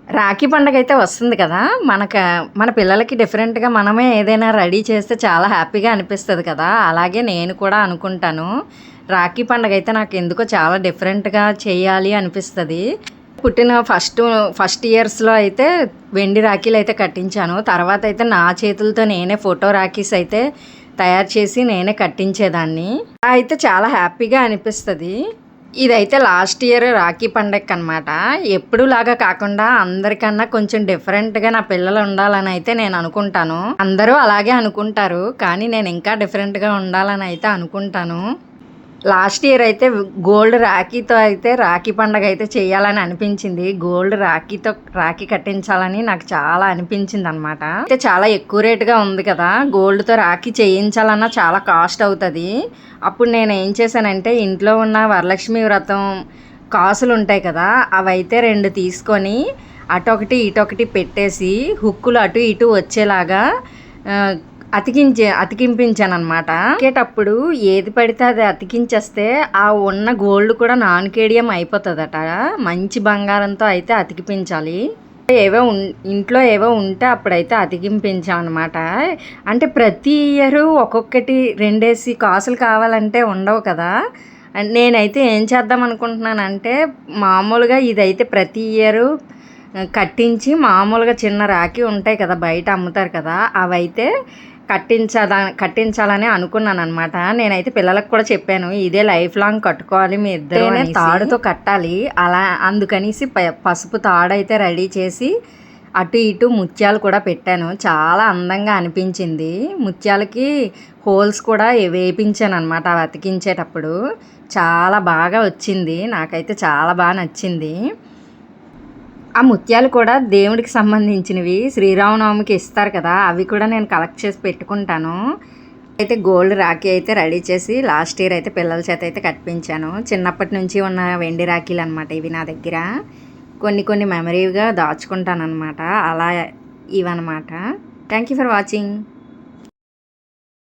రాఖీ పండగైతే వస్తుంది కదా! మన పిల్లలకి డిఫరెంట్‌గా మనమే ఏదైనా రెడీ చేస్తే చాలా హ్యాపీగా అనిపిస్తది కదా! అలాగే నేను కూడా అనుకుంటాను. రాఖీ పండగైతే నాకెందుకో చాలా డిఫరెంట్‌గా చేయాలి అనిపిస్తది. పుట్టిన ఫస్ట్ ఇయర్స్‌లో అయితే వెండి రాఖీలైతే కట్టించాను. తర్వాతయితే నా చేతులతో నేనే ఫోటో రాఖీస్ అయితే తయారు చేసి నేనే కట్టించేదాన్ని. అలా అయితే చాలా హ్యాపీగా అనిపిస్తది. ఇదైతే లాస్ట్ ఇయర్ రాఖీ పండగకనమాట. ఎప్పుడూలాగా కాకుండా అందరికన్నా కొంచెం డిఫరెంట్‌గా నా పిల్లలు ఉండాలనైతే నేను అనుకుంటాను. అందరూ అలాగే అనుకుంటారు. కానీ నేను ఇంకా డిఫరెంట్‌గా ఉండాలనైతే అనుకుంటాను. లాస్ట్ ఇయర్ అయితే గోల్డ్ రాఖీతో అయితే రాఖీ పండగ అయితే చేయాలని అనిపించింది. గోల్డ్ రాఖీతో రాఖీ కట్టించాలని నాకు చాలా అనిపించిందనమాట. అయితే చాలా ఎక్కువ రేట్‌గా ఉంది కదా! గోల్డ్‌తో రాఖీ చేయించాలన్నా చాలా కాస్ట్ అవుతది. అప్పుడు నేను ఏం చేశానంటే ఇంట్లో ఉన్న వరలక్ష్మి వ్రతం కాసులుంటాయి కదా! అవైతే 2 తీసుకొని అటొకటి, ఇటొకటి పెట్టేసి హుక్కులు అటు ఇటు వచ్చేలాగా ఆహ్, అతికింపించాననమాట. అతికేటప్పుడు ఏది పడితే అది అతికించేస్తే ఆ ఉన్న గోల్డ్ కూడా నాన్-కేడియం అయిపోతదట. మంచి బంగారంతో అయితే అతికిపించాలి. ఇంట్లో ఏవో ఉంటే అప్పుడైతే అతికింపించామనమాట. అంటే ప్రతి ఇయరు ఒక్కొక్కటి 2 కాసులు కావాలంటే ఉండవు కదా! నేనైతే ఏం చేద్దాం అనుకుంటున్నానంటే మామూలుగా ఇదైతే ప్రతి ఇయరు కట్టించి మామూలుగా చిన్న రాఖీ ఉంటాయి కదా! బయట అమ్ముతారు కదా! అవైతే కట్టించాలని అనుకున్నాననమాట. నేనైతే పిల్లలకి కూడా చెప్పాను. ఇదే లైఫ్ లాంగ్ కట్టుకోవాలి మీ ఇద్దరు అనేసి. తాడుతో కట్టాలి. అలా అందుకనేసి పసుపు తాడైతే రెడీ చేసి అటు ఇటు ముత్యాలు కూడా పెట్టాను. చాలా అందంగా అనిపించింది. ముత్యాలకి హోల్స్ కూడా వేపించాననమాట అవి అతికించేటప్పుడు. చాలా బాగా వచ్చింది. నాకైతే చాలా బా నచ్చింది. ఆ ముత్యాలు కూడా దేవుడికి సంబంధించినవి. శ్రీరామనవమికి ఇస్తారు కదా! అవి కూడా నేను కలెక్ట్ చేసి పెట్టుకుంటాను. అయితే గోల్డ్ రాఖీ అయితే రెడీ చేసి లాస్ట్ ఇయర్ అయితే పిల్లల చేత అయితే కట్టిపించాను. చిన్నప్పటి నుంచి ఉన్న వెండి రాఖీలనమాట ఇవి నా దగ్గర. కొన్ని కొన్ని మెమరీగా దాచుకుంటాననమాట. అలా ఇవన్నమాట. Thank you for watching.